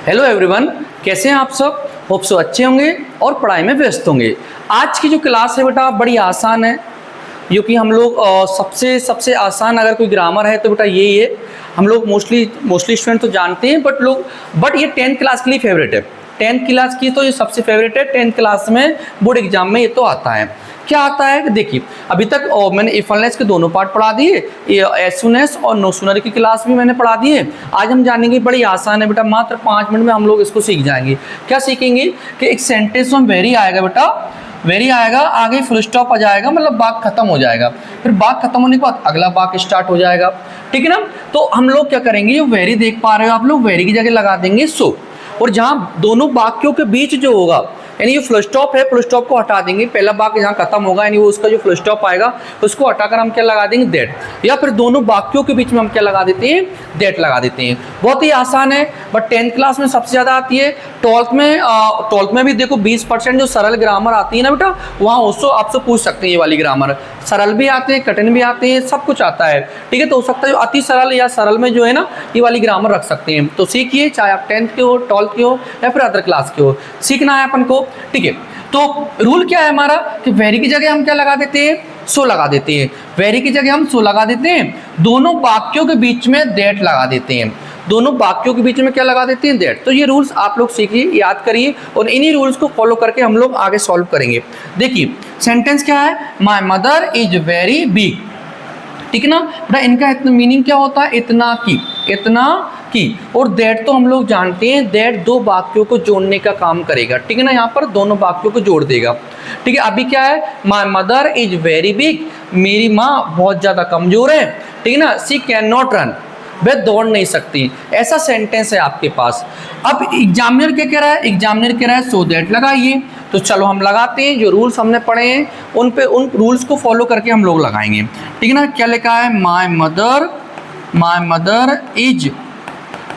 Hello everyone, कैसे हैं आप सब। होप सो अच्छे होंगे और पढ़ाई में व्यस्त होंगे। आज की जो क्लास है बेटा बड़ी आसान है, क्योंकि हम लोग सबसे आसान अगर कोई ग्रामर है तो बेटा यही है। हम लोग मोस्टली स्टूडेंट तो जानते हैं, बट ये 10th क्लास के लिए फेवरेट है। 10th क्लास की तो ये सबसे फेवरेट है। 10th क्लास में बोर्ड एग्जाम में ये तो आता है। क्या आता है, देखिए अभी तक मैंने इफ एंड एल्स के दोनों पार्ट पढ़ा दिए, एज सून एज और नो सूनर की क्लास भी मैंने पढ़ा दी है। आज हम जानेंगे, बड़ी आसान है बेटा, मात्र 5 मिनट में हम लोग इसको सीख जाएंगे। क्या सीखेंगे कि एक सेंटेंस में वेरी आएगा बेटा, वेरी आएगा, आगे फुल स्टॉप आ जाएगा, मतलब बात खत्म हो जाएगा। फिर बात खत्म होने के बाद अगला बात स्टार्ट हो जाएगा, ठीक है ना। तो हम लोग क्या करेंगे, ये वेरी देख पा रहे हो आप लोग, वेरी की जगह लगा देंगे सो, और जहाँ दोनों वाक्यों के बीच जो होगा, यानी ये फुल स्टॉप है, फुल स्टॉप को हटा देंगे। पहला वाक्य जहाँ खत्म होगा यानी वो उसका जो फुल स्टॉप आएगा उसको हटाकर हम क्या लगा देंगे, दैट। या फिर दोनों वाक्यों के बीच में हम क्या लगा देते हैं, दैट लगा देते हैं। बहुत ही आसान है, बट 10th क्लास में सबसे ज़्यादा आती है। 12th में भी देखो 20% जो सरल ग्रामर आती है ना बेटा, वहाँ उसको आपसे पूछ सकते हैं। ये वाली ग्रामर सरल भी आते हैं, कठिन भी आते हैं, सब कुछ आता है, ठीक है। तो हो सकता है जो अति सरल या सरल में जो है ना, ये वाली ग्रामर रख सकते हैं। तो सीखिए, चाहे आप 10th के हो, 12th के हो या फिर अदर क्लास के हो, सीखना है अपन को, ठीक है। तो रूल क्या है हमारा कि वेरी की जगह हम क्या लगा देते हैं, सो लगा देते हैं। वेरी की जगह हम सो लगा देते हैं, दोनों वाक्यों के बीच में दैट लगा देते हैं। दोनों वाक्यों के बीच में क्या लगा देते हैं, दैट। तो ये रूल्स आप लोग सीखिए, याद करिए, और इन्हीं रूल्स को फॉलो करके हम लोग आगे सॉल्व करेंगे। देखिए सेंटेंस क्या है, my mother is very big, ठीक है ना बेटा। इनका मीनिंग क्या होता है, इतना की, इतना की। और दैट तो हम लोग जानते हैं, दैट दो वाक्यों को जोड़ने का काम करेगा, ठीक है ना। यहाँ पर दोनों वाक्यों को जोड़ देगा, ठीक है। अभी क्या है, my mother is very big, मेरी माँ बहुत ज़्यादा कमजोर है, ठीक है ना। शी कैन नॉट रन, वह दौड़ नहीं सकती। ऐसा सेंटेंस है आपके पास। अब एग्जामिनर क्या कह रहा है, एग्जामिनर कह रहा है सो दैट लगाइए। तो चलो हम लगाते हैं, जो रूल्स हमने पढ़े हैं उन रूल्स को फॉलो करके हम लोग लगाएंगे, ठीक है ना। क्या लिखा है, माय मदर इज,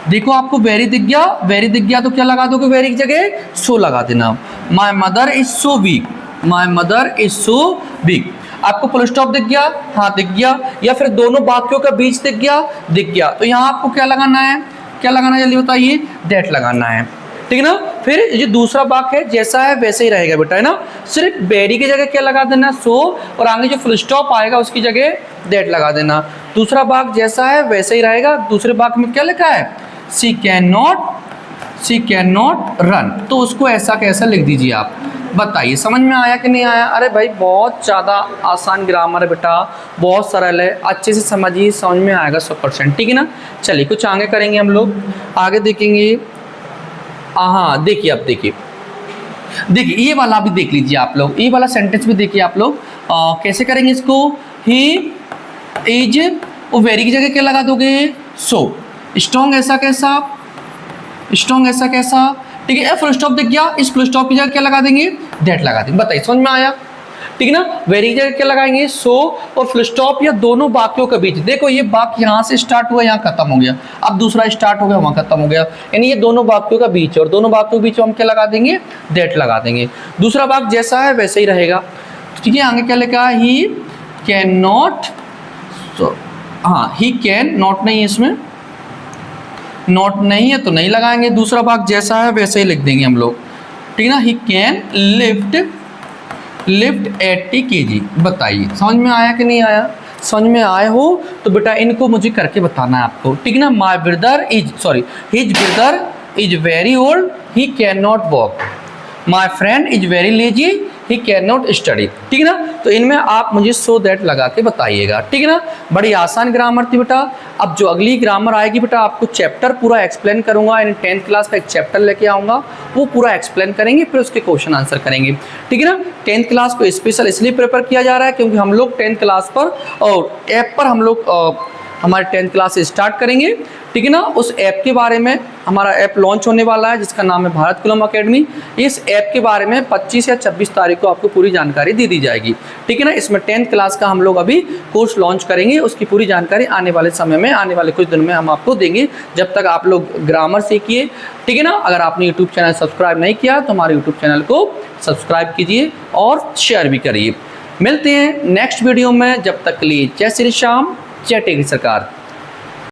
देखो आपको वेरी दिख गया, वेरी दिख गया तो क्या लगा दोगे, वेरी की जगह सो लगा देना। My mother is so weak, my mother is so weak. आपको फुल स्टॉप दिख गया, हाँ दिख गया, या फिर दोनों वाक्यों का बीच दिख गया। तो यहाँ आपको क्या लगाना है, क्या लगाना है जल्दी बताइए, दैट लगाना है, ठीक है ना। फिर ये दूसरा वाक्य है, जैसा है वैसे ही रहेगा बेटा, है ना। सिर्फ वेरी की जगह क्या लगा देना, सो, और आगे जो फुल स्टॉप आएगा उसकी जगह दैट लगा देना। दूसरा वाक्य जैसा है वैसे ही रहेगा। दूसरे वाक्य में क्या लिखा है, शी कैन नॉट रन, तो उसको ऐसा कैसा लिख दीजिए आप, बताइए समझ में आया कि नहीं आया। अरे भाई बहुत ज़्यादा आसान ग्रामर है बेटा, बहुत सरल है, अच्छे से समझिए, समझ में आएगा 100%, ठीक है ना। चलिए कुछ आगे करेंगे हम लोग, आगे देखेंगे। हाँ देखिए, अब देखिए ये वाला भी देख लीजिए आप लोग, ये वाला सेंटेंस भी देखिए आप लोग। कैसे करेंगे इसको, ही इज, वो वेरी की जगह क्या लगा दोगे, सो। स्ट्रॉन्ग ऐसा कैसा, स्ट्रॉन्ग ऐसा कैसा, ठीक है। फुल स्टॉप दिख गया, इस फुल स्टॉप की जगह क्या लगा देंगे, दैट लगा देंगे। बताइए समझ में आया, ठीक है ना। वेरी की जगह क्या लगाएंगे, सो, और फुल स्टॉप या दोनों वाक्यों के बीच। देखो ये वाक्य यहाँ से स्टार्ट हुआ, यहाँ खत्म हो गया, अब दूसरा स्टार्ट हो गया, वहाँ खत्म हो गया, यानी ये दोनों वाक्यों का बीच, और दोनों वाक्यों के बीच हम क्या लगा देंगे, दैट लगा देंगे। दूसरा वाक्य जैसा है वैसे ही रहेगा, ठीक है। आगे क्या लिखा है, ही कैन नॉट, हाँ ही कैन नॉट नहीं है, इसमें नॉट नहीं है तो नहीं लगाएंगे। दूसरा भाग जैसा है वैसे ही लिख देंगे हम लोग, ठीक है ना। He can lift 80 kg। बताइए समझ में आया कि नहीं आया। समझ में आए हो तो बेटा इनको मुझे करके बताना है आपको, ठीक है ना। My brother is, sorry, his brother is very old, he can not walk. My friend is very lazy, he can not study, ठीक है ना। तो इनमें आप मुझे सो दैट लगा के बताइएगा, ठीक है ना। बड़ी आसान ग्रामर थी बेटा। अब जो अगली ग्रामर आएगी बेटा, आपको चैप्टर पूरा एक्सप्लेन करूंगा, यानी 10th क्लास का एक चैप्टर लेके आऊँगा, वो पूरा एक्सप्लेन करेंगे, फिर उसके क्वेश्चन आंसर करेंगे, ठीक है ना। 10th क्लास को स्पेशल इसलिए प्रिपेयर किया जा रहा है क्योंकि हम लोग 10th क्लास पर और ऐप पर हम लोग हमारे 10th क्लास से स्टार्ट करेंगे, ठीक है ना। उस ऐप के बारे में, हमारा ऐप लॉन्च होने वाला है जिसका नाम है भारत कुलम अकेडमी। इस ऐप के बारे में 25 या 26 तारीख को आपको पूरी जानकारी दे दी जाएगी, ठीक है ना। इसमें 10th क्लास का हम लोग अभी कोर्स लॉन्च करेंगे, उसकी पूरी जानकारी आने वाले समय में, आने वाले कुछ दिनों में हम आपको देंगे। जब तक आप लोग ग्रामर सीखिए, ठीक है ना। अगर आपने यूट्यूब चैनल सब्सक्राइब नहीं किया तो हमारे यूट्यूब चैनल को सब्सक्राइब कीजिए और शेयर भी करिए। मिलते हैं नेक्स्ट वीडियो में, जब तक के लिए जय श्री श्याम, जय टेकरी सरकार।